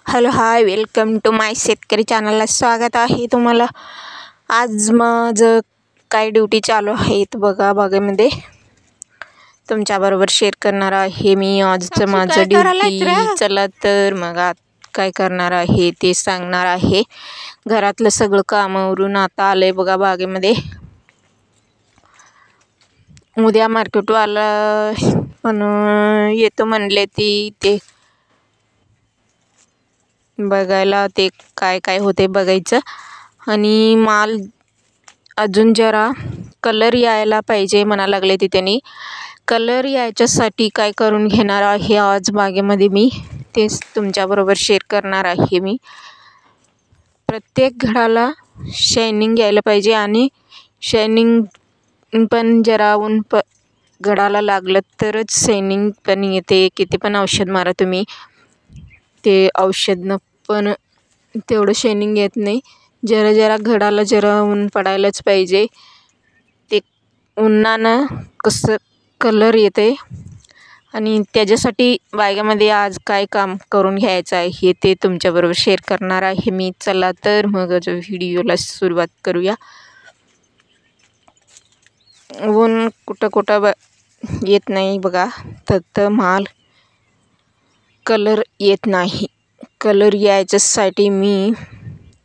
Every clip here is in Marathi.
हॅलो हाय वेलकम टू माय शेतकरी चॅनलला स्वागत आहे तुम्हाला. आज माझं काय ड्युटी चालू आहेत बघा बागेमध्ये तुमच्याबरोबर शेअर करणार आहे मी आजचं माझं ड्युटी. चला तर मग आज काय करणार आहे ते सांगणार आहे. घरातलं सगळं कामावरून आता आलंय बघा बागेमध्ये. उद्या मार्केटवाला पण येतो म्हणले ते बघायला, ते काय काय होते बघायचं. आणि माल अजून जरा कलर यायला पाहिजे म्हणा लागले ते त्यांनी. कलर यायच्यासाठी काय करून घेणार आहे आज बागेमध्ये मी तेच तुमच्याबरोबर शेअर करणार आहे मी. प्रत्येक घडाला शायनिंग यायला पाहिजे आणि शायनिंग पण जरा घडाला लागलं तरच शायनिंग पण येते. किती पण औषध मारा तुम्ही, ते औषधनं पण तेवढं शायनिंग येत नाही. जरा जरा घडाला जरा ऊन पडायलाच पाहिजे. ते उन्हानं कसं कलर येते आणि त्याच्यासाठी बागेमध्ये आज काय काम करून घ्यायचं आहे ते तुमच्याबरोबर शेअर करणार आहे मी. चला तर मग व्हिडिओला सुरुवात करूया. ऊन कुठं येत नाही बघा, तर माल कलर येत नाही. कलर यायच्यासाठी मी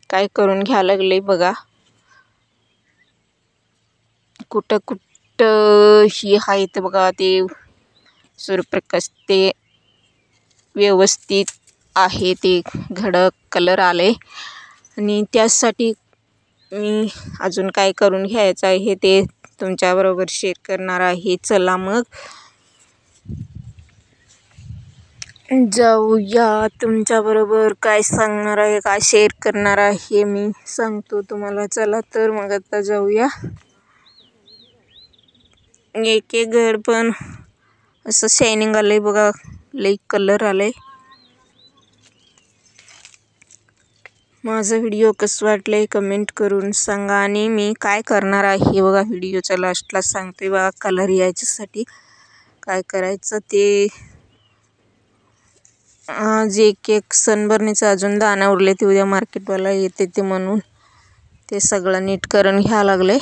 काय करून घ्यायला लागले बघा. कुठं ही आहेत बघा ते सूर्यप्रकाश, ते व्यवस्थित आहे, ते घडक कलर आले. आणि त्यासाठी मी अजून काय करून घ्यायचं आहे ते तुमच्याबरोबर शेअर करणार आहे. चला मग जाऊया. तुमच्याबरोबर काय सांगणार आहे, काय शेअर करणार आहे मी सांगतो तुम्हाला. चला तर मग आता जाऊया. एक घर पण असं शायनिंग आलंय बघा, लई कलर आलंय. माझा व्हिडिओ कसं वाटलंय कमेंट करून सांगा. आणि मी काय करणार आहे बघा, व्हिडिओच्या लास्टला सांगते बघा. कलर यायच्यासाठी काय करायचं ते. आज एक सनबर्नीचं अजून दाणा उरले, ते उद्या मार्केटवाला येते ते म्हणून ते सगळं नीट करून घ्यावं लागले.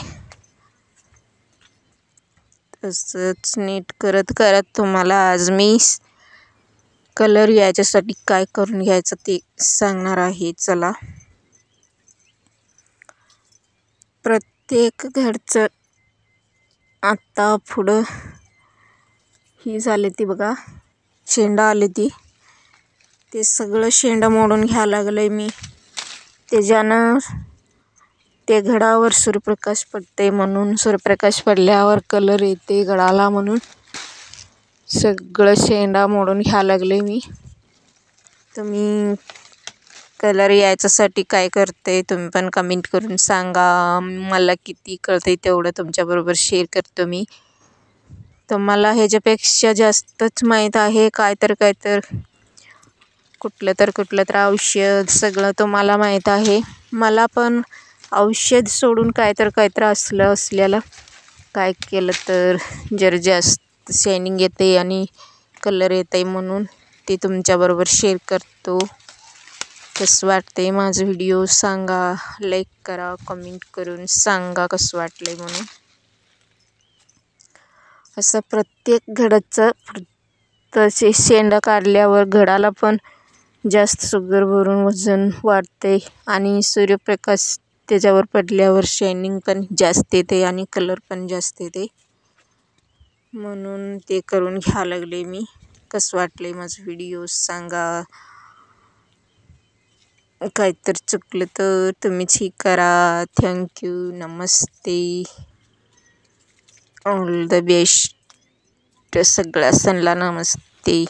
तसंच नीट करत करत तुम्हाला आज मी कलर यायच्यासाठी काय करून घ्यायचं ते सांगणार आहे. चला, प्रत्येक घरचं आता पुढं ही झाले ती बघा, शेंडा आले ते सगळं शेंडा मोडून घ्यायला लागलंय मी. त्याच्यानं ते घडावर सूर्यप्रकाश पडते म्हणून, सूर्यप्रकाश पडल्यावर कलर येते घडाला म्हणून सगळं शेंडा मोडून घ्यायला लागले मी. तुम्ही कलर यायच्यासाठी काय करते तुम्ही पण कमेंट करून सांगा. मला किती कळते तेवढं तुमच्याबरोबर शेअर करतो मी. तुम्हाला ह्याच्यापेक्षा जास्तच माहीत आहे. काय तर कुठलं तर औषध सगळं तुम्हाला माहीत आहे. मला पण औषध सोडून काय तर असलेलं काय केलं तर जर जास्त शायनिंग येते आणि कलर येते म्हणून ते तुमच्याबरोबर शेअर करतो. कसं वाटते माझं व्हिडिओ सांगा, लाईक करा, कमेंट करून सांगा कसं वाटलंय म्हणून. असं प्रत्येक घडाचं तसे शेंडा काढल्यावर घडाला पण जास्त शुगर भरून वजन वाढते आणि सूर्यप्रकाश त्याच्यावर पडल्यावर शायनिंग पण जास्त येते आणि कलर पण जास्त येते. म्हणून ते करून घ्यायला लागले मी. कसं वाटलंय माझं व्हिडिओ सांगा. काहीतरी चुकलं तर तुम्हीच ही करा. Thank you, Namaste, all the best. सगळ्या सणला नमस्ते.